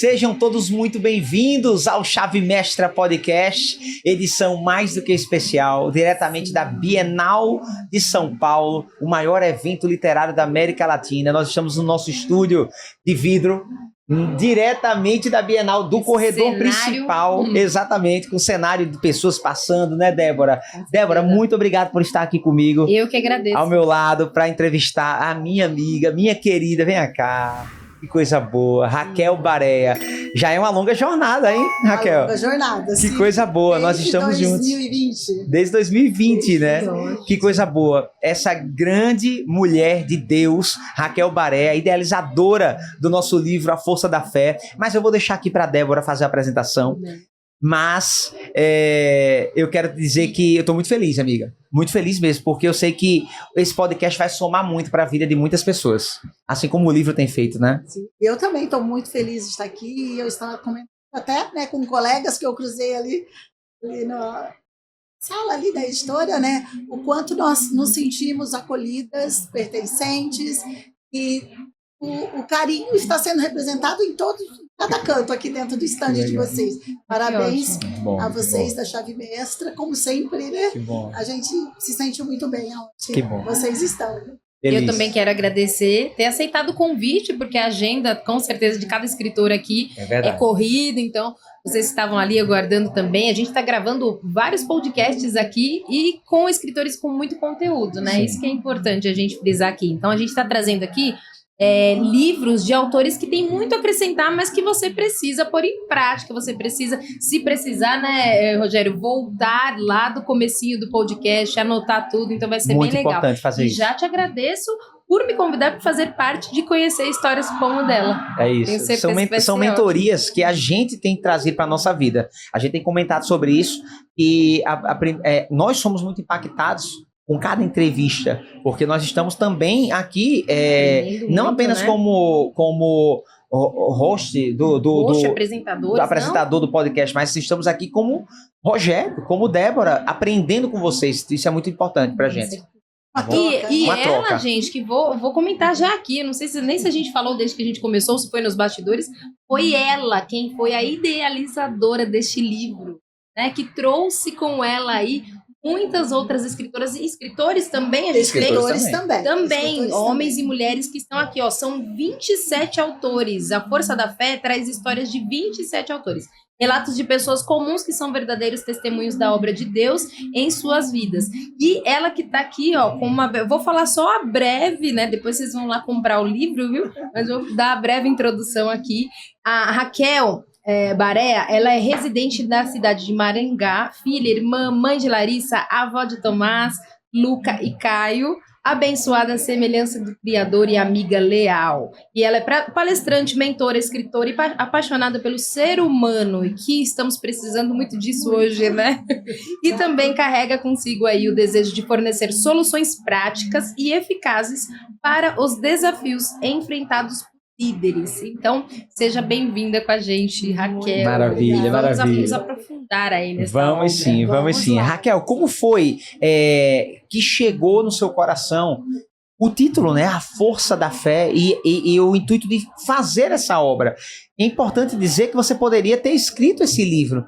Sejam todos muito bem-vindos ao Chave Mestra Podcast, edição mais do que especial, diretamente da Bienal de São Paulo, o maior evento literário da América Latina. Nós estamos no nosso estúdio de vidro, diretamente da Bienal, do corredor principal, exatamente, com o cenário de pessoas passando, né, Débora? Débora, muito obrigado por estar aqui comigo. Eu que agradeço. Ao meu lado, para entrevistar a minha amiga, minha querida, vem cá. Que coisa boa, Raquel Barea. Já é uma longa jornada, hein, Raquel? Uma longa jornada, sim. Que coisa boa, nós estamos juntos. Desde 2020, né? Que coisa boa. Essa grande mulher de Deus, Raquel Barea, idealizadora do nosso livro A Força da Fé. Mas eu vou deixar aqui para a Débora fazer a apresentação. Mas eu quero te dizer que eu estou muito feliz, amiga. Muito feliz mesmo, porque eu sei que esse podcast vai somar muito para a vida de muitas pessoas. Assim como o livro tem feito, né? Sim. Eu também estou muito feliz de estar aqui. E eu estava comentando até, né, com colegas que eu cruzei ali na sala ali da editora, né? O quanto nós nos sentimos acolhidas, pertencentes, e o carinho está sendo representado em cada canto aqui dentro do estande de vocês. Parabéns a vocês da Chave Mestra, como sempre, né? Que bom. A gente se sente muito bem onde vocês estão. Eu também quero agradecer ter aceitado o convite, porque a agenda, com certeza, de cada escritor aqui é corrida, então vocês estavam ali aguardando também. A gente está gravando vários podcasts aqui e com escritores com muito conteúdo, né? Sim. Isso que é importante a gente frisar aqui. Então a gente está trazendo aqui livros de autores que tem muito a acrescentar, mas que você precisa pôr em prática, você precisa, se precisar, né, Rogério, voltar lá do comecinho do podcast, anotar tudo, então vai ser muito bem legal. Muito importante fazer isso. Já te agradeço por me convidar para fazer parte de conhecer histórias como o dela. É isso. São mentorias que a gente tem que trazer para a nossa vida. A gente tem comentado sobre isso e nós somos muito impactados com cada entrevista, porque nós estamos também aqui, não apenas, né, como host do apresentador do podcast, mas estamos aqui como Rogério, como Débora, aprendendo com vocês. Isso é muito importante pra gente. E ela, gente, que vou comentar já aqui, eu não sei nem se a gente falou desde que a gente começou, se foi nos bastidores, foi ela quem foi a idealizadora deste livro, né, que trouxe com ela aí muitas outras escritoras e escritores também. Escritores também, homens e mulheres que estão aqui, ó, são 27 autores. A Força da Fé traz histórias de 27 autores. Relatos de pessoas comuns que são verdadeiros testemunhos da obra de Deus em suas vidas. E ela que tá aqui, ó, eu vou falar só a breve, né? Depois vocês vão lá comprar o livro, viu? Mas eu vou dar a breve introdução aqui. A Raquel Barea, ela é residente da cidade de Maringá, filha, irmã, mãe de Larissa, avó de Tomás, Luca e Caio, abençoada à semelhança do Criador e amiga leal. E ela é palestrante, mentora, escritora e apaixonada pelo ser humano, e que estamos precisando muito disso hoje, né? E também carrega consigo aí o desejo de fornecer soluções práticas e eficazes para os desafios enfrentados por líderes. Então, seja bem-vinda com a gente, Raquel. Maravilha. Vamos nos aprofundar aí nessa obra. Vamos sim. Raquel, como foi que chegou no seu coração o título, né? A Força da Fé e o intuito de fazer essa obra? É importante dizer que você poderia ter escrito esse livro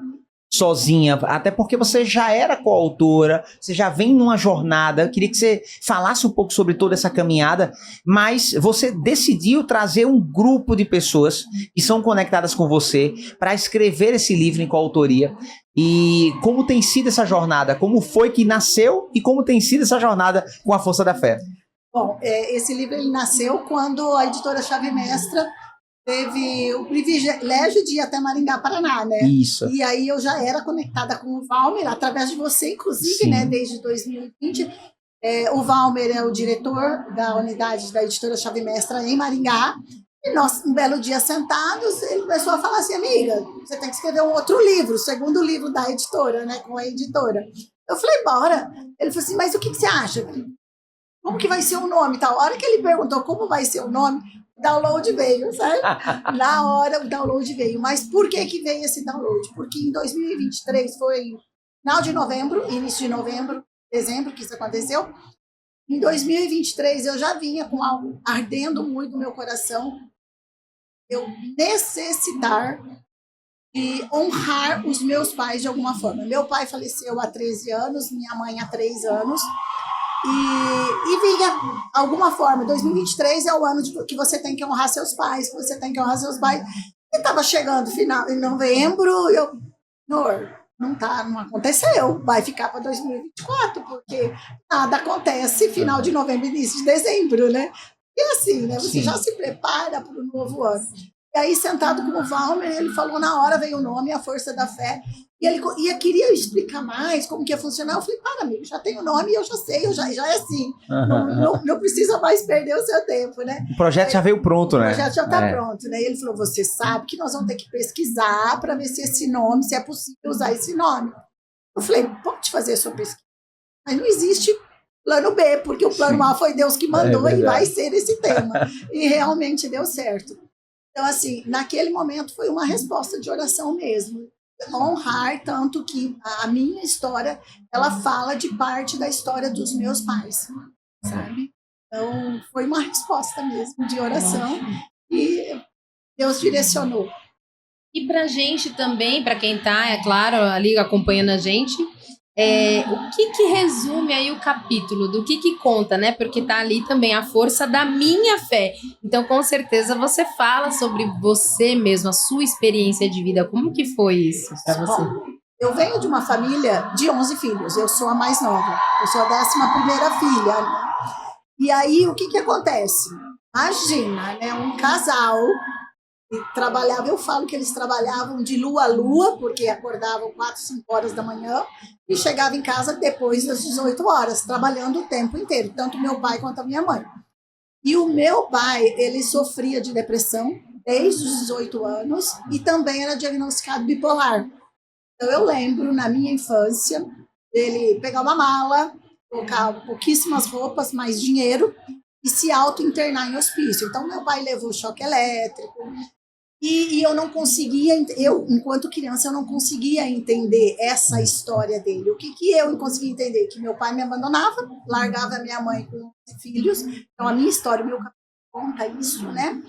sozinha, até porque você já era coautora, você já vem numa jornada. Eu queria que você falasse um pouco sobre toda essa caminhada, mas você decidiu trazer um grupo de pessoas que são conectadas com você para escrever esse livro em coautoria. E como tem sido essa jornada? Como foi que nasceu e como tem sido essa jornada com a Força da Fé? Bom, esse livro ele nasceu quando a editora Chave Mestra teve o privilégio de ir até Maringá, Paraná, né? Isso. E aí eu já era conectada com o Valmer, através de você, inclusive, né? Desde 2020. O Valmer é o diretor da unidade da editora Chave Mestra em Maringá. E nós, um belo dia sentados, ele começou a falar assim: amiga, você tem que escrever um outro livro, o segundo livro da editora, né? Com a editora. Eu falei, bora. Ele falou assim, mas o que você acha? Como que vai ser o nome e tal? A hora que ele perguntou como vai ser o nome, o download veio, sabe? Na hora o download veio. Mas por que veio esse download? Porque em 2023 foi final de novembro, início de novembro, dezembro que isso aconteceu. Em 2023 eu já vinha com algo ardendo muito no meu coração eu necessitar de honrar os meus pais de alguma forma. Meu pai faleceu há 13 anos, minha mãe há 3 anos, e vinha alguma forma. 2023 é o ano que você tem que honrar seus pais, que você tem que honrar seus pais. E estava chegando final em novembro, eu, não aconteceu, vai ficar para 2024, porque nada acontece final de novembro, início de dezembro, né? E assim, né? Você já se prepara para o novo ano. E aí, sentado com o Valmer, ele falou, na hora veio o nome, A Força da Fé, e ele queria explicar mais como que ia funcionar. Eu falei, para, amigo, já tem o nome, eu já sei, já é assim. Não precisa mais perder o seu tempo, né? O projeto já veio pronto, né? O projeto já está pronto, né? E ele falou, você sabe que nós vamos ter que pesquisar para ver se esse nome, se é possível usar esse nome. Eu falei, pode fazer a sua pesquisa. Mas não existe plano B, porque o plano A foi Deus que mandou e vai ser esse tema. E realmente deu certo. Então, assim, naquele momento foi uma resposta de oração mesmo. Honrar, tanto que a minha história, ela fala de parte da história dos meus pais, sabe? Então, foi uma resposta mesmo de oração e Deus direcionou. E pra gente também, para quem tá, é claro, ali acompanhando a gente, o que resume aí o capítulo, do que conta, né? Porque tá ali também a força da minha fé. Então, com certeza, você fala sobre você mesmo, a sua experiência de vida. Como que foi isso para você? Bom, eu venho de uma família de 11 filhos, eu sou a mais nova, eu sou a 11ª filha, né? E aí, o que acontece? Imagina, né? Um casal que trabalhava, eu falo que eles trabalhavam de lua a lua, porque acordavam 4, 5 horas da manhã e chegavam em casa depois das 18 horas, trabalhando o tempo inteiro, tanto meu pai quanto a minha mãe. E o meu pai, ele sofria de depressão desde os 18 anos e também era diagnosticado bipolar. Então, eu lembro, na minha infância, ele pegar uma mala, colocar pouquíssimas roupas, mais dinheiro e se auto-internar em hospício. Então, meu pai levou choque elétrico e eu não conseguia, enquanto criança, eu não conseguia entender essa história dele. O que eu conseguia entender? Que meu pai me abandonava, largava a minha mãe com 11 filhos. Então, a minha história, o meu capítulo conta isso, né?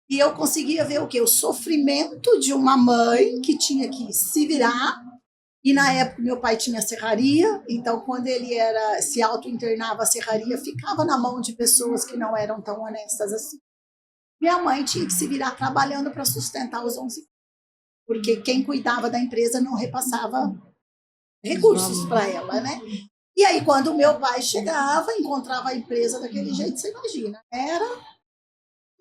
E eu conseguia ver o quê? O sofrimento de uma mãe que tinha que se virar. E na época meu pai tinha serraria, então quando ele se auto-internava, a serraria ficava na mão de pessoas que não eram tão honestas assim. Minha mãe tinha que se virar trabalhando para sustentar os 11 filhos, porque quem cuidava da empresa não repassava recursos para ela, né? E aí quando meu pai chegava, encontrava a empresa daquele jeito, você imagina, era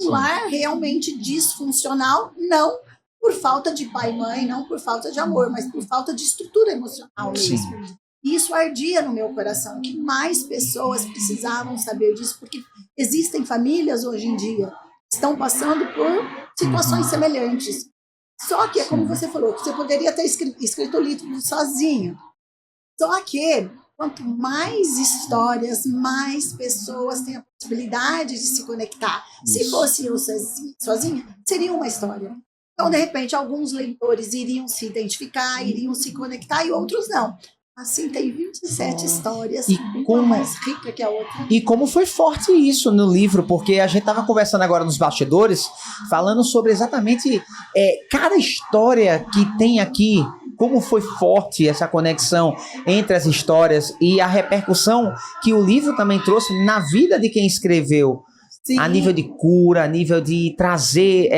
um lar realmente disfuncional, não por falta de pai e mãe, não por falta de amor, mas por falta de estrutura emocional mesmo. E isso ardia no meu coração, que mais pessoas precisavam saber disso, porque existem famílias hoje em dia que estão passando por situações semelhantes. Só que, é como você falou, você poderia ter escrito o livro sozinho. Só que, quanto mais histórias, mais pessoas têm a possibilidade de se conectar. Se fosse eu sozinha, seria uma história. Então, de repente, alguns leitores iriam se identificar, iriam se conectar e outros não. Assim, tem 27 histórias, uma mais rica que a outra. E como foi forte isso no livro, porque a gente estava conversando agora nos bastidores, falando sobre exatamente cada história que tem aqui, como foi forte essa conexão entre as histórias e a repercussão que o livro também trouxe na vida de quem escreveu. Sim. A nível de cura, a nível de trazer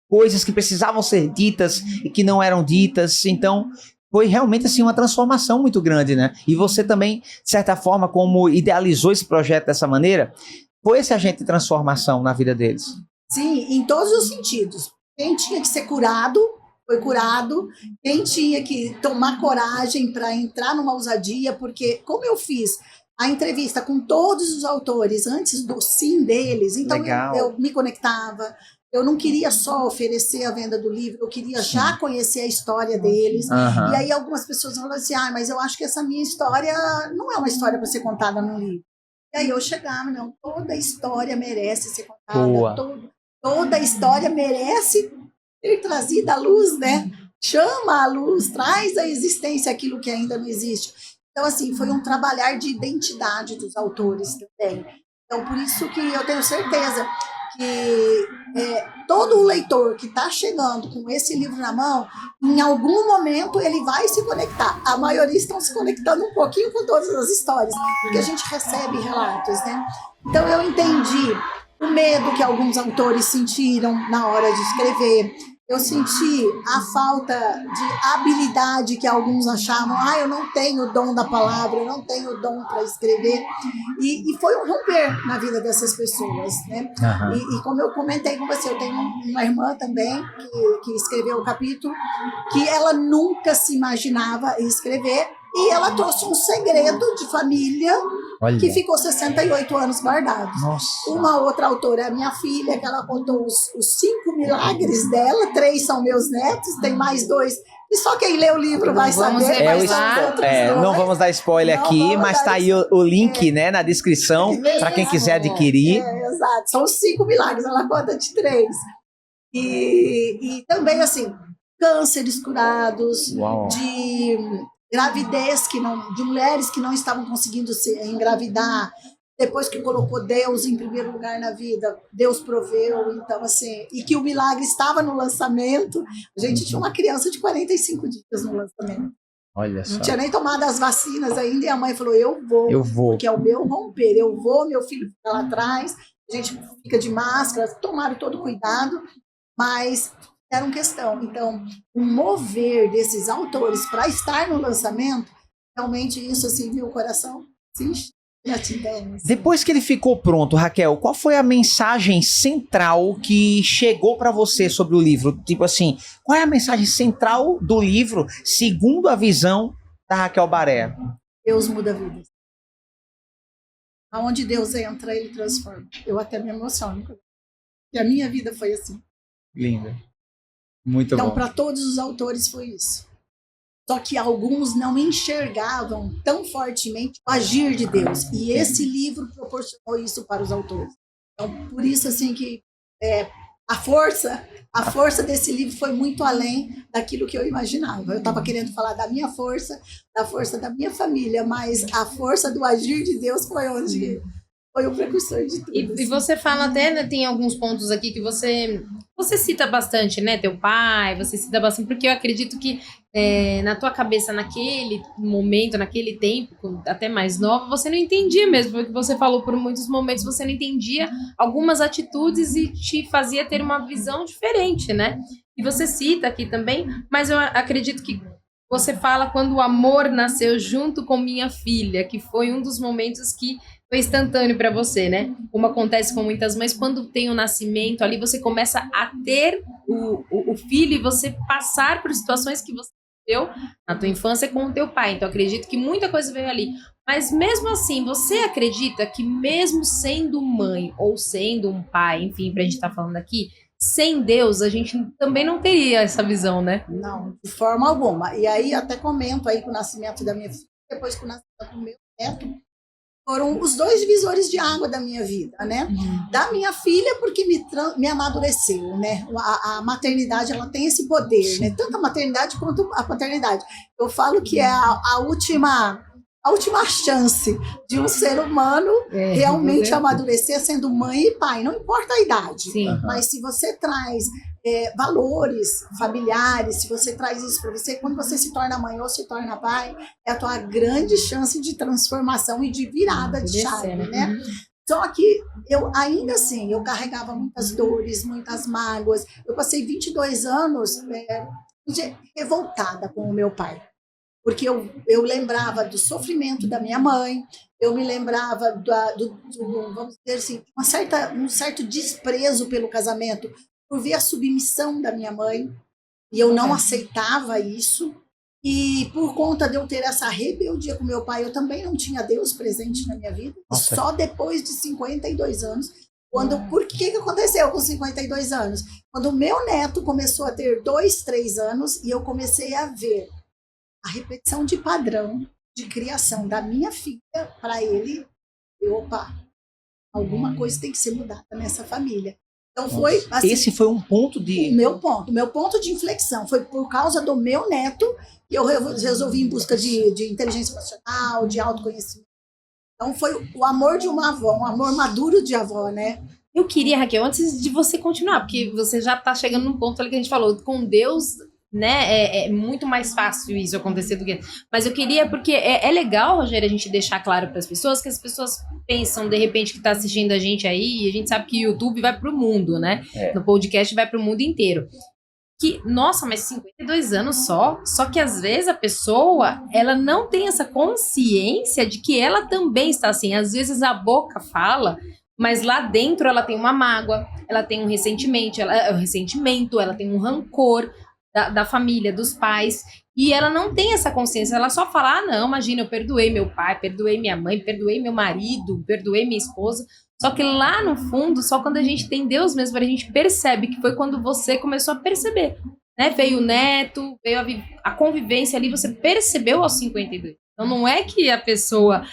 coisas que precisavam ser ditas e que não eram ditas. Então, foi realmente assim uma transformação muito grande, né? E você também, de certa forma, como idealizou esse projeto dessa maneira, foi esse agente de transformação na vida deles. Sim, em todos os sentidos. Quem tinha que ser curado, foi curado. Quem tinha que tomar coragem para entrar numa ousadia, porque como eu fiz a entrevista com todos os autores antes do sim deles, então eu me conectava. Eu não queria só oferecer a venda do livro, eu queria já conhecer a história deles. E aí algumas pessoas falaram assim, mas eu acho que essa minha história não é uma história para ser contada no livro. E aí eu chegava, não, toda história merece ser contada, toda história merece ser trazida à luz, né? Chama à luz, traz à existência aquilo que ainda não existe. Então, assim, foi um trabalhar de identidade dos autores também. Então, por isso que eu tenho certeza que todo o leitor que está chegando com esse livro na mão, em algum momento ele vai se conectar. A maioria estão se conectando um pouquinho com todas as histórias, porque a gente recebe relatos, né? Então eu entendi o medo que alguns autores sentiram na hora de escrever. Eu senti a falta de habilidade que alguns achavam, eu não tenho o dom da palavra, eu não tenho o dom para escrever. E foi um romper na vida dessas pessoas, né? Uhum. E como eu comentei com você, eu tenho uma irmã também que escreveu o capítulo, que ela nunca se imaginava escrever, e ela trouxe um segredo de família. Olha. Que ficou 68 anos guardado. Nossa. Uma outra autora é a minha filha, que ela contou os 5 milagres dela, 3 são meus netos, tem mais 2. E só quem lê o livro vai saber. Não vamos dar spoiler aqui, mas tá aí o link, né, na descrição, para quem quiser adquirir. Exato, são 5 milagres, ela conta de 3. E também, assim, cânceres curados, Uau. De gravidez de mulheres que não estavam conseguindo engravidar, depois que colocou Deus em primeiro lugar na vida, Deus proveu, então assim, e que o milagre estava no lançamento. A gente tinha uma criança de 45 dias no lançamento. Olha só. Não tinha nem tomado as vacinas ainda, e a mãe falou, eu vou, porque é o meu romper, eu vou, meu filho fica lá atrás, a gente fica de máscara, tomaram todo cuidado, mas eram questão. Então, o mover desses autores para estar no lançamento, realmente isso, assim, viu o coração? Sim, Depois que ele ficou pronto, Raquel, qual foi a mensagem central que chegou para você sobre o livro? Tipo assim, qual é a mensagem central do livro, segundo a visão da Raquel Baré? Deus muda vidas. Aonde Deus entra, ele transforma. Eu até me emociono. E a minha vida foi assim. Linda. Muito bom. Então, para todos os autores foi isso. Só que alguns não enxergavam tão fortemente o agir de Deus. E esse livro proporcionou isso para os autores. Então, por isso, assim, que a força desse livro foi muito além daquilo que eu imaginava. Eu estava querendo falar da minha força, da força da minha família, mas a força do agir de Deus foi onde foi o precursor de tudo. E você fala até, né, tem alguns pontos aqui que você cita bastante, né, teu pai, você cita bastante, porque eu acredito que na tua cabeça, naquele momento, naquele tempo, até mais nova, você não entendia mesmo, porque você falou por muitos momentos, você não entendia algumas atitudes e te fazia ter uma visão diferente, né? E você cita aqui também, mas eu acredito que você fala quando o amor nasceu junto com minha filha, que foi um dos momentos que foi instantâneo para você, né? Como acontece com muitas mães, quando tem o nascimento, ali você começa a ter o filho e você passar por situações que você viveu na tua infância com o teu pai. Então, acredito que muita coisa veio ali. Mas mesmo assim, você acredita que mesmo sendo mãe ou sendo um pai, enfim, pra gente estar falando aqui, sem Deus, a gente também não teria essa visão, né? Não, de forma alguma. E aí, até comento aí com o nascimento da minha filha, depois com o nascimento do meu neto, foram os 2 divisores de água da minha vida, né? Da minha filha, porque me amadureceu, né? A maternidade, ela tem esse poder, né? Tanto a maternidade quanto a paternidade. Eu falo que é a última chance de um ser humano realmente amadurecer sendo mãe e pai. Não importa a idade, mas se você traz valores familiares, se você traz isso para você, quando você se torna mãe ou se torna pai, é a tua grande chance de transformação e de virada de chave, né? Só que eu, ainda assim, eu carregava muitas dores, muitas mágoas. Eu passei 22 anos revoltada com o meu pai. Porque eu lembrava do sofrimento da minha mãe, eu me lembrava vamos dizer assim, um certo desprezo pelo casamento, por ver a submissão da minha mãe, e eu não aceitava isso, e por conta de eu ter essa rebeldia com meu pai, eu também não tinha Deus presente na minha vida. Nossa. Só depois de 52 anos, por que aconteceu com 52 anos? Quando o meu neto começou a ter 2, 3 anos, e eu comecei a ver a repetição de padrão de criação da minha filha para ele, alguma coisa tem que ser mudada nessa família. Então foi assim, esse foi um ponto de... meu ponto de inflexão foi por causa do meu neto, que eu resolvi em busca de inteligência emocional, de autoconhecimento. Então foi o amor de uma avó, um amor maduro de avó, né? Eu queria, Raquel, antes de você continuar, porque você já tá chegando num ponto ali que a gente falou, com Deus, né, é muito mais fácil isso acontecer do que... Mas eu queria, porque é legal, Rogério, a gente deixar claro para as pessoas, que as pessoas pensam, de repente, que tá assistindo a gente aí, e a gente sabe que o YouTube vai pro mundo, né? No podcast vai pro mundo inteiro. Que, nossa, mas 52 anos só que às vezes a pessoa, ela não tem essa consciência de que ela também está assim. Às vezes a boca fala, mas lá dentro ela tem uma mágoa, ela tem um ressentimento, ela tem um rancor da família, dos pais, e ela não tem essa consciência, ela só fala, não, imagina, eu perdoei meu pai, perdoei minha mãe, perdoei meu marido, perdoei minha esposa, só que lá no fundo, só quando a gente tem Deus mesmo, a gente percebe, que foi quando você começou a perceber, né, veio o neto, veio a convivência ali, você percebeu aos 52. Então não é que a pessoa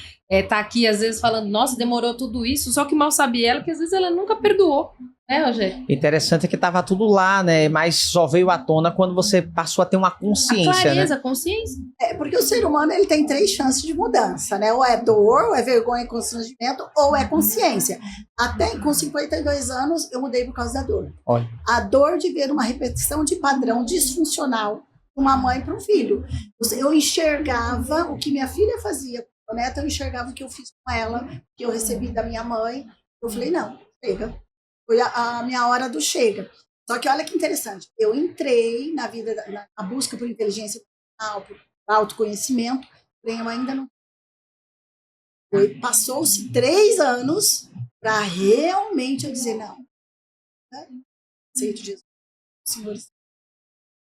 tá aqui às vezes falando, nossa, demorou tudo isso, só que mal sabe ela que às vezes ela nunca perdoou, né, Rogério? Interessante é que tava tudo lá, né, mas só veio à tona quando você passou a ter uma consciência, a clareza, né? A consciência. Porque o ser humano ele tem 3 chances de mudança, né? Ou é dor, ou é vergonha e constrangimento, ou é consciência. Até com 52 anos eu mudei por causa da dor. Olha. A dor de ver uma repetição de padrão disfuncional de uma mãe para um filho. Eu enxergava o que minha filha fazia com a neta, eu enxergava o que eu fiz com ela, que eu recebi da minha mãe. Eu falei, não, chega. Foi a minha hora do chega. Só que olha que interessante, eu entrei na vida, na busca por inteligência emocional, por autoconhecimento, porém eu ainda não... Passou-se 3 anos para realmente eu dizer, não, né? Aceito Jesus, Senhor,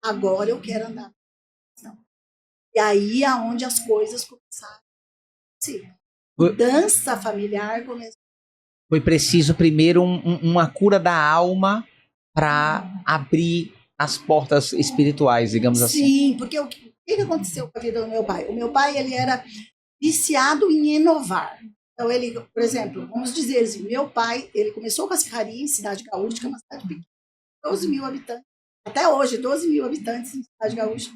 agora eu quero andar. Não. E aí é onde as coisas começaram. Sim. Mudança familiar começou. Foi preciso primeiro uma cura da alma para abrir as portas espirituais, digamos assim. Sim, porque o que aconteceu com a vida do meu pai? O meu pai, ele era viciado em inovar. Então, ele, por exemplo, vamos dizer assim, meu pai, ele começou com a serraria em Cidade Gaúcha, que é uma cidade pequena, 12 mil habitantes. Até hoje, 12 mil habitantes em Cidade Gaúcha.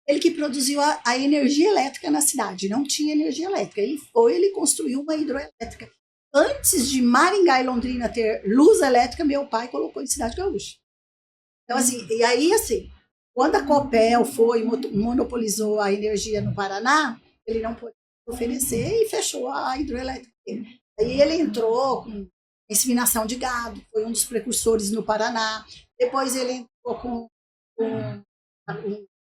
Ele que produziu a energia elétrica na cidade. Não tinha energia elétrica. Ele construiu uma hidroelétrica. Antes de Maringá e Londrina ter luz elétrica, meu pai colocou em Cidade Gaúcha. Então, assim, e aí, assim, quando a Copel foi monopolizou a energia no Paraná, ele não pôde oferecer e fechou a hidroelétrica dele. Aí ele entrou com inseminação de gado, foi um dos precursores no Paraná. Depois ele entrou com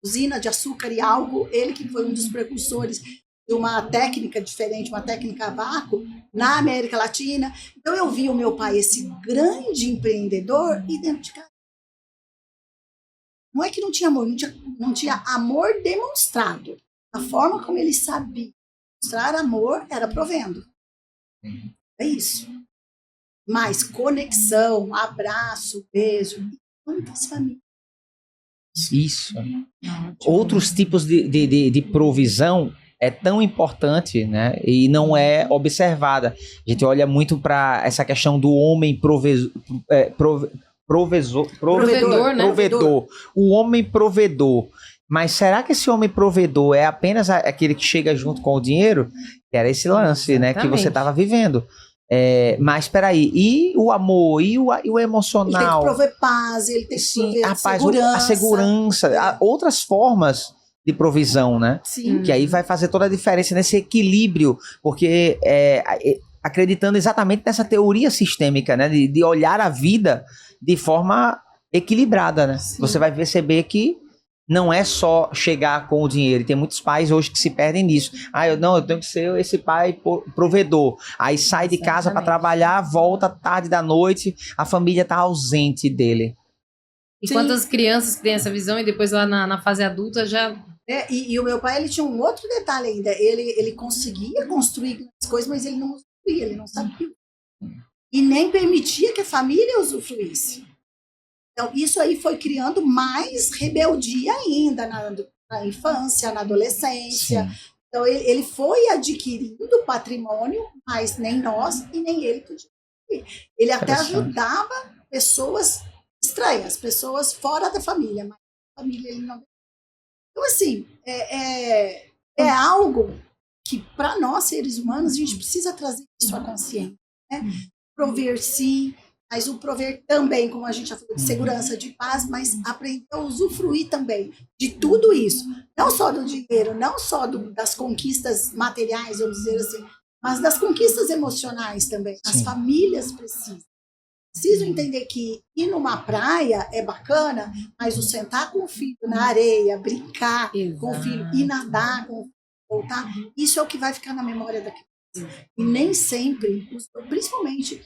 usina de açúcar e álcool, ele que foi um dos precursores de uma técnica diferente, uma técnica a vácuo, na América Latina. Então eu vi o meu pai, esse grande empreendedor, e dentro de casa. Não é que não tinha amor, não tinha amor demonstrado. A forma como ele sabia mostrar amor era provendo. É isso. Mas conexão, abraço, beijo, quantas famílias. Isso. Outros tipos de provisão é tão importante, né? E não é observada. A gente olha muito para essa questão do homem provedor, né? O homem provedor. Mas será que esse homem provedor é apenas aquele que chega junto com o dinheiro? Que era esse lance, exatamente, né? Que você estava vivendo. Mas espera aí, e o amor, e o emocional? Ele tem que prover paz, ele tem que prover segurança. A segurança, outras formas de provisão, né? Sim. Que aí vai fazer toda a diferença nesse equilíbrio, porque acreditando exatamente nessa teoria sistêmica, né? De olhar a vida de forma equilibrada, né? Sim. Você vai perceber que não é só chegar com o dinheiro. E tem muitos pais hoje que se perdem nisso. Eu tenho que ser esse pai provedor. Aí sai de casa para trabalhar, volta tarde da noite, a família tá ausente dele. E quantas crianças que têm essa visão e depois lá na fase adulta já... E o meu pai, ele tinha um outro detalhe ainda. Ele conseguia construir as coisas, mas ele não usufruía, ele não sabia. E nem permitia que a família usufruísse. Então, isso aí foi criando mais rebeldia ainda na infância, na adolescência. Sim. Então, ele foi adquirindo patrimônio, mas nem nós e nem ele podia. Ele até ajudava pessoas estranhas, pessoas fora da família, mas a família ele não... Então, assim, é algo que, para nós, seres humanos, a gente precisa trazer isso à consciência. Né? Prover sim, mas o prover também, como a gente já falou, de segurança, de paz, mas aprender a usufruir também de tudo isso. Não só do dinheiro, não só das conquistas materiais, vamos dizer assim, mas das conquistas emocionais também. As famílias precisam. Preciso entender que ir numa praia é bacana, mas o sentar com o filho na areia, brincar com o filho, ir nadar com o filho, voltar, isso é o que vai ficar na memória da criança. E nem sempre, principalmente,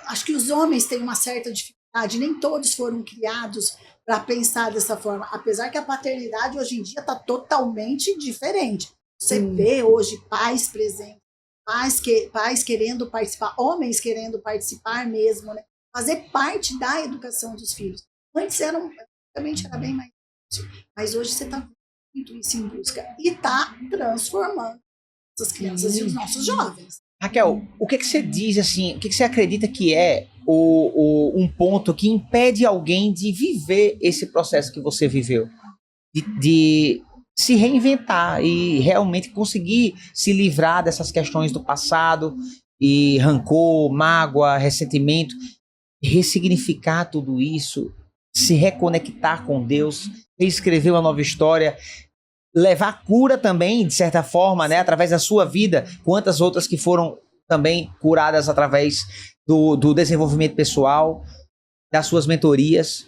acho que os homens têm uma certa dificuldade, nem todos foram criados para pensar dessa forma, apesar que a paternidade hoje em dia está totalmente diferente. Você vê hoje pais presentes, pais querendo participar, homens querendo participar mesmo, né? Fazer parte da educação dos filhos. Antes realmente era bem mais difícil, mas hoje você está muito isso em busca e está transformando essas crianças e os nossos jovens. Raquel, o que você diz assim, o que você acredita que é um ponto que impede alguém de viver esse processo que você viveu? De se reinventar e realmente conseguir se livrar dessas questões do passado e rancor, mágoa, ressentimento, ressignificar tudo isso, se reconectar com Deus, reescrever uma nova história, levar cura também, de certa forma, né, através da sua vida, quantas outras que foram também curadas através do desenvolvimento pessoal, das suas mentorias.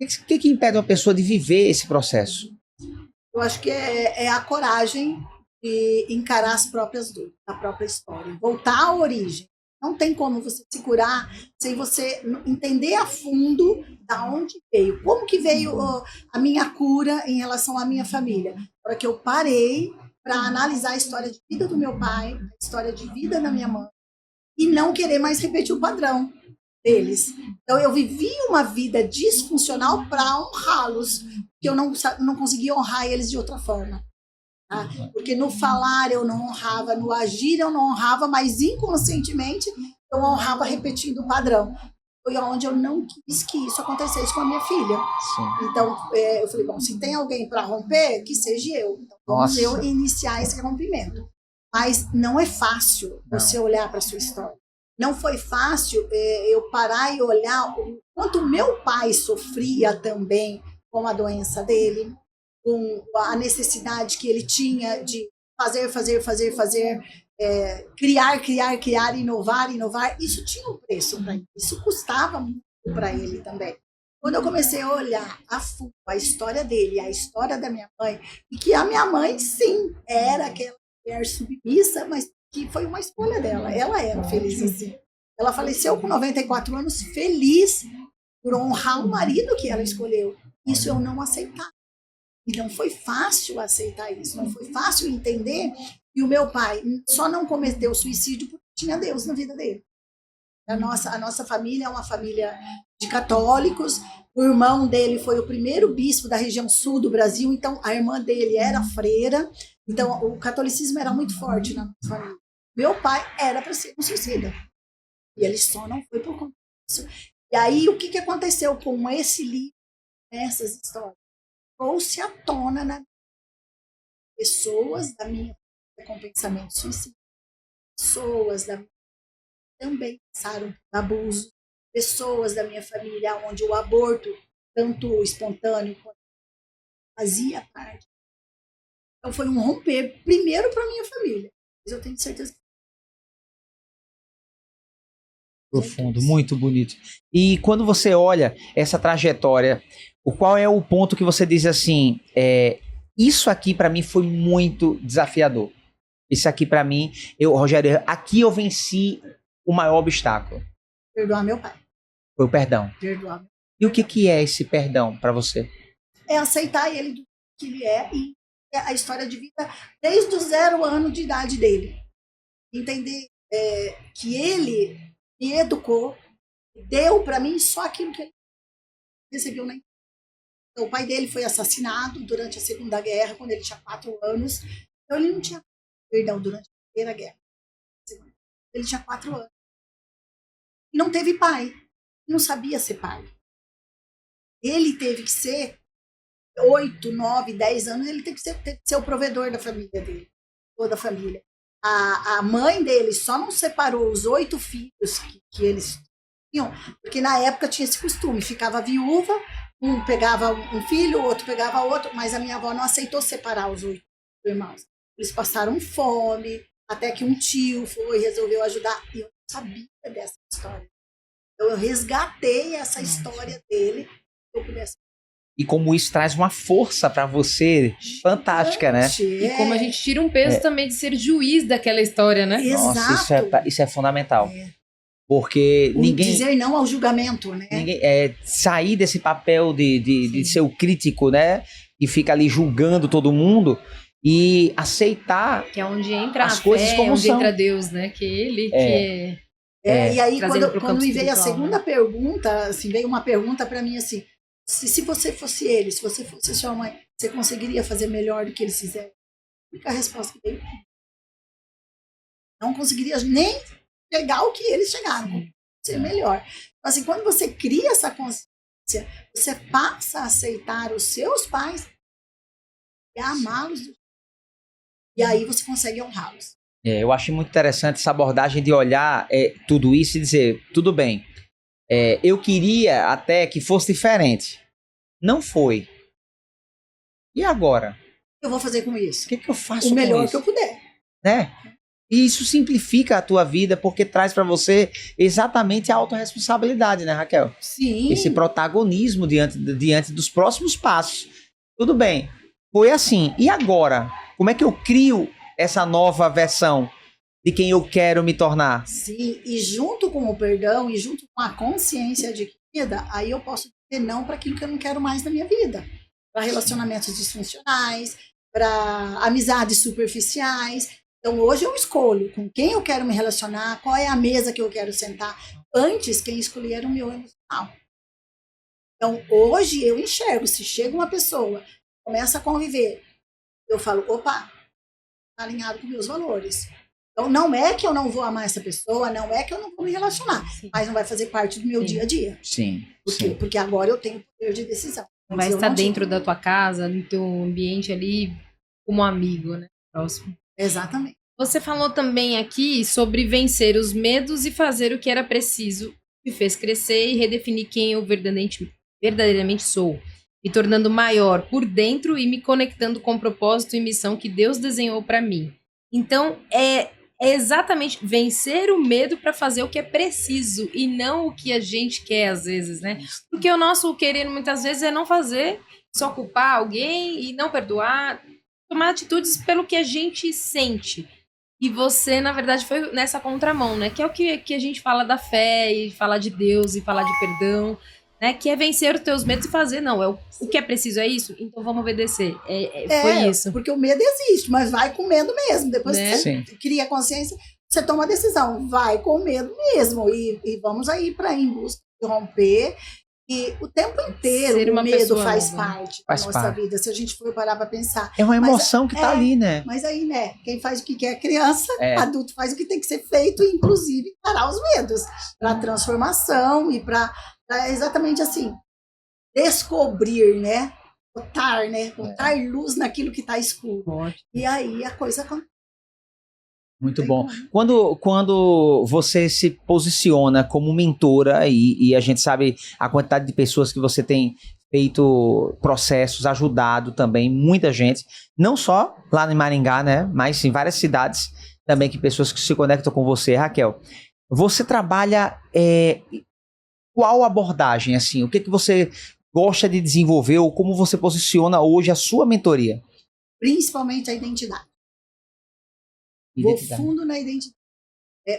O que impede uma pessoa de viver esse processo? Eu acho que é a coragem de encarar as próprias dores, a própria história, voltar à origem. Não tem como você se curar sem você entender a fundo da onde veio. Como que veio a minha cura em relação à minha família? Para que eu parei para analisar a história de vida do meu pai, a história de vida da minha mãe, e não querer mais repetir o padrão deles. Então eu vivi uma vida disfuncional para honrá-los, que eu não conseguia honrar eles de outra forma. Tá? Porque no falar eu não honrava, no agir eu não honrava, mas inconscientemente eu honrava repetindo o padrão. Foi onde eu não quis que isso acontecesse com a minha filha. Sim. Então eu falei, bom, se tem alguém para romper, que seja eu. Então vamos eu iniciar esse rompimento. Mas não é fácil você olhar para a sua história. Não foi fácil eu parar e olhar o quanto meu pai sofria também com a doença dele, com a necessidade que ele tinha de fazer, criar, inovar. Isso tinha um preço para ele, isso custava muito para ele também. Quando eu comecei a olhar a história dele, a história da minha mãe, e que a minha mãe, sim, era aquela mulher submissa, mas que foi uma escolha dela, ela era feliz assim. Ela faleceu com 94 anos, feliz por honrar o marido que ela escolheu. Isso eu não aceitava. E não foi fácil aceitar isso, não foi fácil entender que o meu pai só não cometeu suicídio porque tinha Deus na vida dele. A nossa família é uma família de católicos, o irmão dele foi o primeiro bispo da região sul do Brasil, então a irmã dele era freira, então o catolicismo era muito forte na nossa família. Meu pai era para ser um suicida, e ele só não foi por conta disso. E aí o que aconteceu com esse livro, essas histórias? Trouxe à tona na pessoas da minha família com pensamento suicida, pessoas da minha também passaram por abuso, pessoas da minha família onde o aborto, tanto espontâneo quanto fazia parte. Então foi um romper, primeiro para minha família, mas eu tenho certeza que profundo, muito bonito. E quando você olha essa trajetória, qual é o ponto que você diz assim, isso aqui para mim foi muito desafiador. Isso aqui para mim, Rogério, aqui eu venci o maior obstáculo. Perdoar meu pai. Foi o perdão. Perdoar. E o que é esse perdão para você? É aceitar ele do que ele é e a história de vida desde o 0 ano de idade dele. Entender que ele me educou, deu para mim só aquilo que ele recebeu na infância. Então, o pai dele foi assassinado durante a Segunda Guerra, quando ele tinha 4 anos. Então, ele não tinha perdão durante a Primeira Guerra. Ele tinha 4 anos. E não teve pai. Não sabia ser pai. Ele teve que ser 8, 9, 10 anos, ele teve que ser o provedor da família dele. Toda a família. A mãe dele só não separou os 8 filhos que eles porque na época tinha esse costume, ficava viúva, um pegava um filho, o outro pegava outro, mas a minha avó não aceitou separar os 8 irmãos. Eles passaram fome, até que um tio foi, resolveu ajudar, e eu não sabia dessa história. Então eu resgatei essa história dele, que eu pudesse. E como isso traz uma força para você fantástica, né? E como a gente tira um peso também de ser juiz daquela história, né? Exato. Nossa, isso é fundamental. Porque ninguém... Dizer não ao julgamento, né? Sair desse papel de ser o crítico, né? E fica ali julgando todo mundo e aceitar que é onde entra as a coisas fé, como onde são. entra Deus, né? Que ele que e aí, quando me veio a espiritual, segunda né? pergunta, assim, veio uma pergunta para mim assim, se você fosse ele, se você fosse sua mãe, você conseguiria fazer melhor do que eles fizeram? A única resposta que veio, não conseguiria nem chegar ao que eles chegaram, ser melhor. Então, assim, quando você cria essa consciência, você passa a aceitar os seus pais e a amá-los, e aí você consegue honrá-los. Eu achei muito interessante essa abordagem de olhar tudo isso e dizer, tudo bem, eu queria até que fosse diferente. Não foi. E agora? O que eu vou fazer com isso? O que eu faço o melhor com isso? que eu puder. Né? E isso simplifica a tua vida porque traz para você exatamente a autorresponsabilidade, né, Raquel? Sim. Esse protagonismo diante dos próximos passos. Tudo bem, foi assim. E agora? Como é que eu crio essa nova versão de quem eu quero me tornar? Sim, e junto com o perdão e junto com a consciência adquirida, aí eu posso dizer não para aquilo que eu não quero mais na minha vida. Para relacionamentos disfuncionais, para amizades superficiais. Então hoje eu escolho com quem eu quero me relacionar, qual é a mesa que eu quero sentar. Antes, quem escolhia era o meu emocional. Então hoje eu enxergo, se chega uma pessoa, começa a conviver, eu falo, opa, está alinhado com meus valores. Então, não é que eu não vou amar essa pessoa, não é que eu não vou me relacionar, mas não vai fazer parte do meu dia a dia. Sim. Por quê? Porque agora eu tenho poder de decisão. Vai estar dentro da tua casa, no teu ambiente ali, como amigo, né? Próximo. Exatamente. Você falou também aqui sobre vencer os medos e fazer o que era preciso, me fez crescer e redefinir quem eu verdadeiramente sou, me tornando maior por dentro e me conectando com o propósito e missão que Deus desenhou para mim. Então, é exatamente vencer o medo para fazer o que é preciso e não o que a gente quer às vezes, né? Porque o nosso querer muitas vezes é não fazer, só culpar alguém e não perdoar, tomar atitudes pelo que a gente sente. E você, na verdade, foi nessa contramão, né? Que é o que a gente fala da fé e falar de Deus e falar de perdão, né? Que é vencer os teus medos e fazer, não, o que é preciso é isso, então vamos obedecer. Foi isso. Porque o medo existe, mas vai com medo mesmo. Depois Né? que você cria consciência, você toma a decisão, vai com medo mesmo. E vamos aí para em busca de romper. E o tempo inteiro o medo faz parte da nossa vida. Se a gente for parar para pensar. É uma emoção que tá ali, né? Mas aí, né? Quem faz o que quer é criança, adulto faz o que tem que ser feito, inclusive parar os medos. Para transformação e para exatamente assim, descobrir, né? Botar luz naquilo que está escuro. Ótimo. E aí a coisa acontece. Muito bom. Quando você se posiciona como mentora e a gente sabe a quantidade de pessoas que você tem feito processos, ajudado também, muita gente, não só lá em Maringá, né, mas em várias cidades também, que pessoas que se conectam com você, Raquel. Você trabalha qual abordagem, assim? O que você gosta de desenvolver ou como você posiciona hoje a sua mentoria? Principalmente a identidade. Vou fundo na identidade.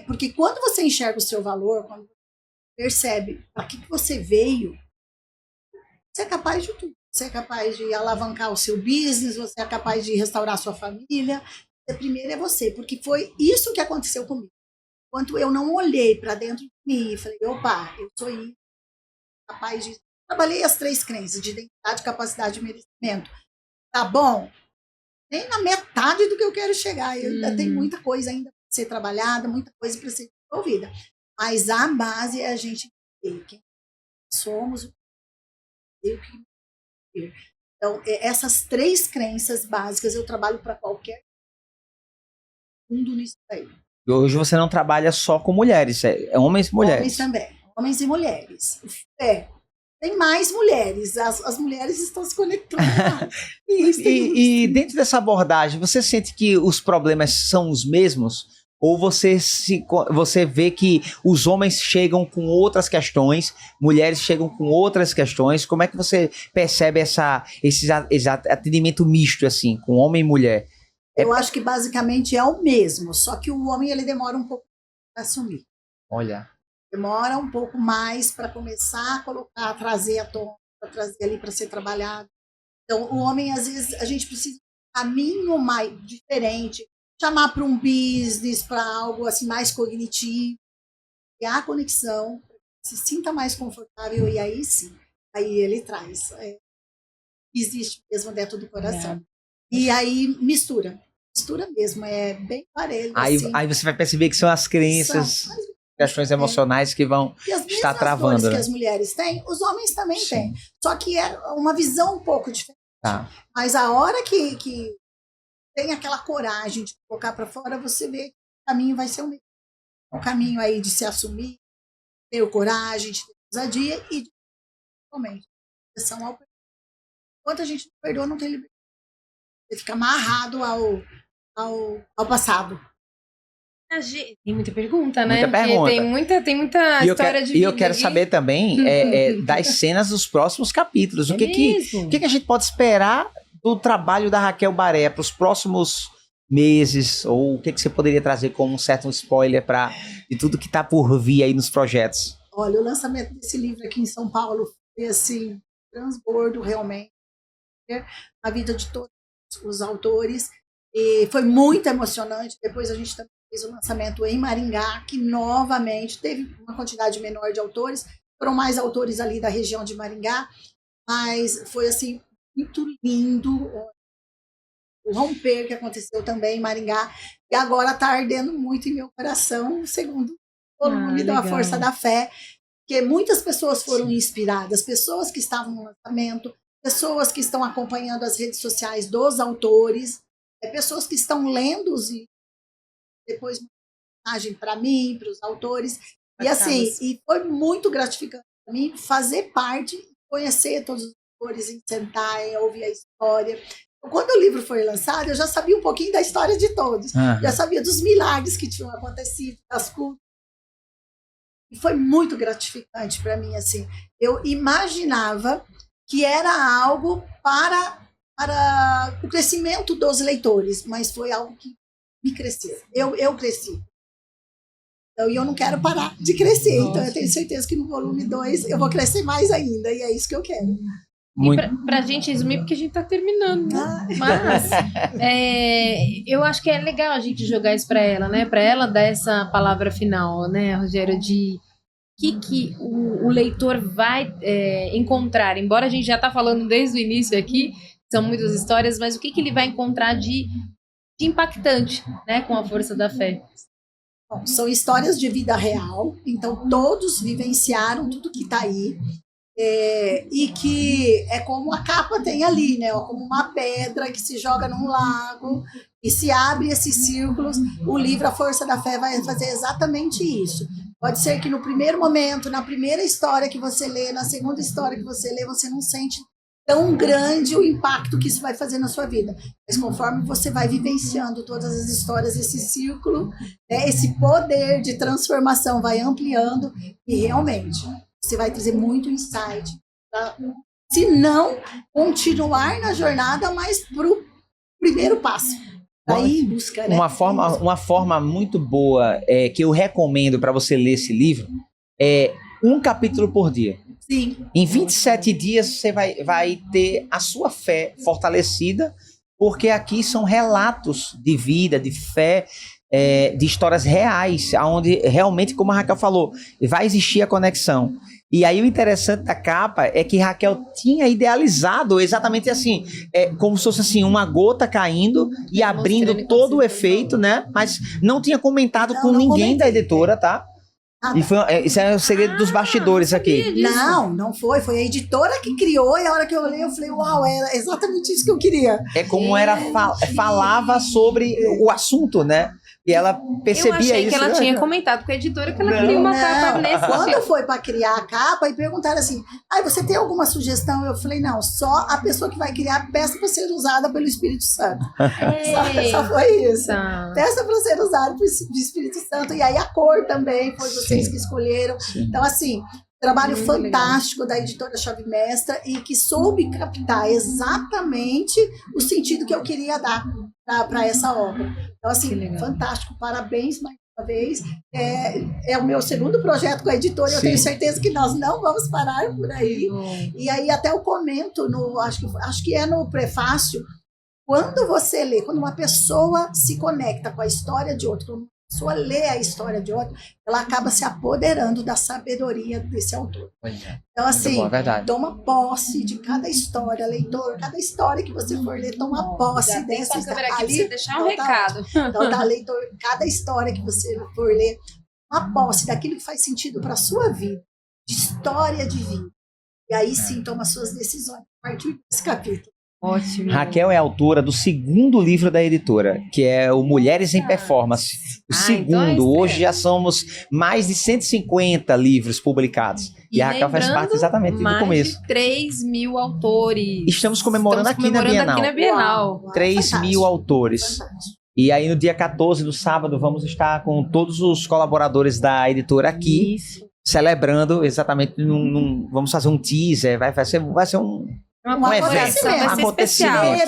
Porque quando você enxerga o seu valor, quando você percebe para que você veio, você é capaz de tudo. Você é capaz de alavancar o seu business, você é capaz de restaurar a sua família. Primeiro é você, porque foi isso que aconteceu comigo. Enquanto eu não olhei para dentro de mim e falei, opa, eu sou isso, capaz de... Trabalhei as 3 crenças de identidade, capacidade e merecimento. Tá bom? Nem na metade do que eu quero chegar. Eu ainda tenho muita coisa ainda para ser trabalhada, muita coisa para ser desenvolvida. Mas a base é a gente entender quem somos, o que. Então, essas 3 crenças básicas eu trabalho para qualquer mundo nisso aí. Hoje você não trabalha só com mulheres, é homens e mulheres. Homens também. homens e mulheres. Tem mais mulheres, as mulheres estão se conectando. E dentro dessa abordagem, você sente que os problemas são os mesmos? Ou você vê que os homens chegam com outras questões, mulheres chegam com outras questões? Como é que você percebe esse atendimento misto, assim, com homem e mulher? Eu acho que basicamente é o mesmo, só que o homem ele demora um pouco para assumir. Olha. Demora um pouco mais para começar a colocar, trazer à tona, trazer ali para ser trabalhado. Então, o homem, às vezes, a gente precisa de um caminho mais diferente, chamar para um business, para algo assim mais cognitivo, criar a conexão, se sinta mais confortável e aí sim, aí ele traz. Existe mesmo dentro do coração. E aí mistura mesmo, é bem parelho. Aí, assim. aí você vai perceber que são as crenças, questões emocionais que vão estar travando. Dores que as mulheres têm, os homens também têm. Só que é uma visão um pouco diferente. Tá. Mas a hora que tem aquela coragem de colocar para fora, você vê que o caminho vai ser o mesmo. O caminho aí de se assumir, ter coragem, de ter ousadia e de realmente direção ao perdão. Enquanto a gente não perdoa, não tem liberdade. Você fica amarrado ao passado. Tem muita pergunta, né? Muita pergunta. Tem muita história de vida. E eu quero saber também das cenas dos próximos capítulos. O que a gente pode esperar do trabalho da Raquel Baré para os próximos meses? Ou o que você poderia trazer como um certo spoiler de tudo que está por vir aí nos projetos? Olha, o lançamento desse livro aqui em São Paulo foi assim, transbordo realmente. A vida de todos os autores. E foi muito emocionante. Depois a gente também fez o lançamento em Maringá, que novamente teve uma quantidade menor de autores. Foram mais autores ali da região de Maringá, mas foi assim muito lindo o romper que aconteceu também em Maringá. E agora está ardendo muito em meu coração o segundo volume da Força da Fé, que muitas pessoas foram inspiradas, pessoas que estavam no lançamento, pessoas que estão acompanhando as redes sociais dos autores, pessoas que estão lendo e depois mensagem para mim, para os autores. E assim, e foi muito gratificante para mim fazer parte, conhecer todos os autores, sentar, ouvir a história. Quando o livro foi lançado, eu já sabia um pouquinho da história de todos. Já sabia dos milagres que tinham acontecido, das culpas. E foi muito gratificante para mim, assim. Eu imaginava que era algo para o crescimento dos leitores, mas foi algo que me cresceu. Eu cresci. Então, e eu não quero parar de crescer. Nossa. Então, eu tenho certeza que no volume 2 eu vou crescer mais ainda, e é isso que eu quero. Muito. E pra gente resumir, porque a gente tá terminando, né? Mas eu acho que é legal a gente jogar isso pra ela, né? Pra ela dar essa palavra final, né, Rogério, de que o leitor vai encontrar, embora a gente já tá falando desde o início aqui, são muitas histórias, mas o que ele vai encontrar de impactante, né, com a Força da Fé? Bom, são histórias de vida real, então todos vivenciaram tudo que está aí, e que é como a capa tem ali, né, como uma pedra que se joga num lago e se abre esses círculos. O livro A Força da Fé vai fazer exatamente isso. Pode ser que no primeiro momento, na primeira história que você lê, na segunda história que você lê, você não sente tão grande o impacto que isso vai fazer na sua vida. Mas conforme você vai vivenciando todas as histórias, esse círculo, esse poder de transformação vai ampliando e realmente você vai trazer muito insight. Se não continuar na jornada, mas para o primeiro passo. Aí busca, né? Uma forma muito boa que eu recomendo para você ler esse livro é um capítulo por dia. Sim. Em 27 dias você vai ter a sua fé fortalecida, porque aqui são relatos de vida, de fé, de histórias reais, onde realmente, como a Raquel falou, vai existir a conexão. E aí o interessante da capa é que Raquel tinha idealizado exatamente assim, como se fosse assim, uma gota caindo e abrindo todo o efeito, né? Mas não tinha comentado com ninguém da editora, tá? E isso é o segredo dos bastidores aqui. Não foi. Foi a editora que criou, e a hora que eu olhei, eu falei, uau, era exatamente isso que eu queria. É como falava sobre o assunto, né? E ela percebia isso. Eu achei que ela tinha comentado com a editora que ela queria uma capa nesse Quando estilo. foi para criar a capa, e perguntaram assim, você tem alguma sugestão? Eu falei, não, só a pessoa que vai criar peça para ser usada pelo Espírito Santo. Só foi isso. Peça para ser usada pelo Espírito Santo. E aí a cor também, foi vocês que escolheram. Sim. Então, assim, trabalho fantástico da editora Chave Mestra e que soube captar exatamente o sentido que eu queria dar para essa obra. Então, assim, fantástico, parabéns mais uma vez. É o meu segundo projeto com a editora, eu tenho certeza que nós não vamos parar por aí. E aí até eu comento, acho que é no prefácio, quando você lê, quando uma pessoa se conecta com a história de outro, quando uma pessoa lê a história de outro, ela acaba se apoderando da sabedoria desse autor. Então, assim, toma posse de cada história, leitor, cada história que você for ler, toma posse dessa. Ali, você deixar um recado. Então, tá, leitor, cada história que você for ler, toma posse daquilo que faz sentido para a sua vida, de história de vida. E aí sim, toma suas decisões a partir desse capítulo. Ótimo. Raquel é autora do segundo livro da editora, que é o Mulheres em Performance. O segundo. Então hoje já somos mais de 150 livros publicados. E a Raquel faz parte exatamente do começo. Mais de 3 mil autores. Estamos comemorando aqui na Bienal. 3 mil autores. E aí no dia 14, no sábado, vamos estar com todos os colaboradores da editora aqui. Isso. Celebrando exatamente, vamos fazer um teaser, vai ser um evento, um acontecimento.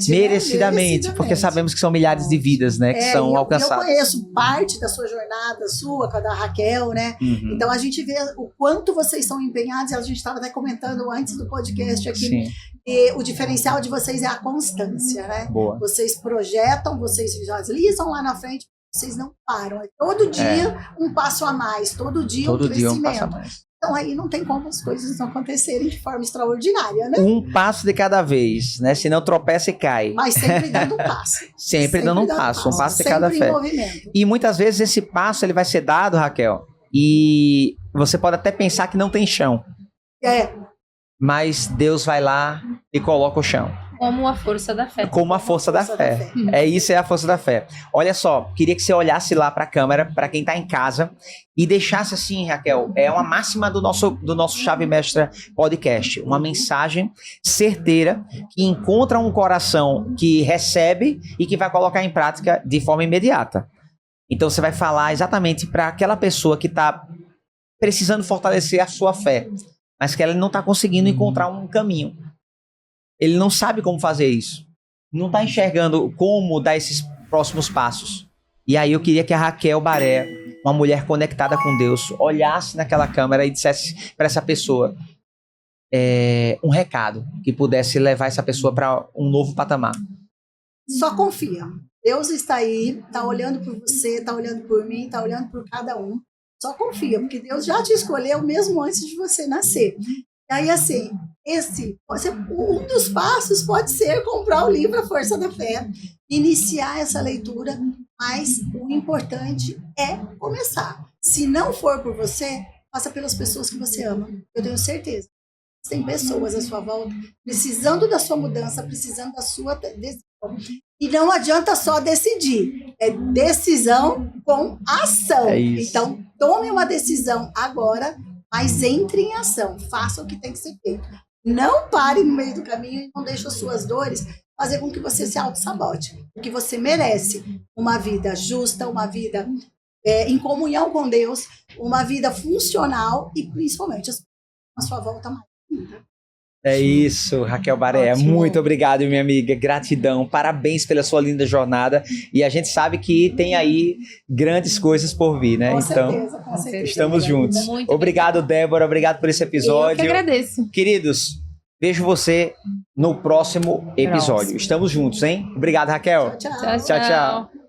Merecidamente, porque sabemos que são milhares de vidas, né, que são alcançadas. Eu conheço parte da sua jornada, sua, com a da Raquel, né? Uhum. Então a gente vê o quanto vocês são empenhados, e a gente estava até comentando antes do podcast aqui. Sim. E o diferencial de vocês é a constância, né? Boa. Vocês projetam, vocês visualizam lá na frente, vocês não param. É todo dia um passo a mais, todo dia um crescimento. Um passo a mais. Então aí não tem como as coisas não acontecerem de forma extraordinária, né? Um passo de cada vez, né? Senão tropeça e cai. Mas sempre dando um passo. sempre dando um passo de cada vez. Movimento. E muitas vezes esse passo ele vai ser dado, Raquel, e você pode até pensar que não tem chão. Mas Deus vai lá e coloca o chão. Como a força da fé. Como a força da fé. Isso é a força da fé. Olha só, queria que você olhasse lá para a câmera, para quem está em casa, e deixasse assim, Raquel, é uma máxima do nosso Chave Mestra podcast, uma mensagem certeira que encontra um coração que recebe e que vai colocar em prática de forma imediata. Então você vai falar exatamente para aquela pessoa que está precisando fortalecer a sua fé, mas que ela não está conseguindo encontrar um caminho. Ele não sabe como fazer isso. Não está enxergando como dar esses próximos passos. E aí eu queria que a Raquel Baré, uma mulher conectada com Deus, olhasse naquela câmera e dissesse para essa pessoa um recado que pudesse levar essa pessoa para um novo patamar. Só confia. Deus está aí, está olhando por você, está olhando por mim, está olhando por cada um. Só confia, porque Deus já te escolheu mesmo antes de você nascer. E aí, assim, um dos passos pode ser comprar o livro A Força da Fé, iniciar essa leitura, mas o importante é começar. Se não for por você, faça pelas pessoas que você ama. Eu tenho certeza. Tem pessoas à sua volta precisando da sua mudança, precisando da sua decisão. E não adianta só decidir, é decisão com ação. Então, tome uma decisão agora, mas entre em ação, faça o que tem que ser feito. Não pare no meio do caminho e não deixe as suas dores fazer com que você se auto-sabote. Porque você merece uma vida justa, uma vida em comunhão com Deus, uma vida funcional e principalmente a sua volta mais linda. É isso, Raquel Baré. Ótimo. Muito obrigado, minha amiga. Gratidão. Parabéns pela sua linda jornada. E a gente sabe que tem aí grandes coisas por vir, né? Com então, certeza. Estamos juntos. Obrigado, Débora. Obrigado por esse episódio. Eu que agradeço. Queridos, vejo você no próximo episódio. Estamos juntos, hein? Obrigado, Raquel. Tchau. Tchau.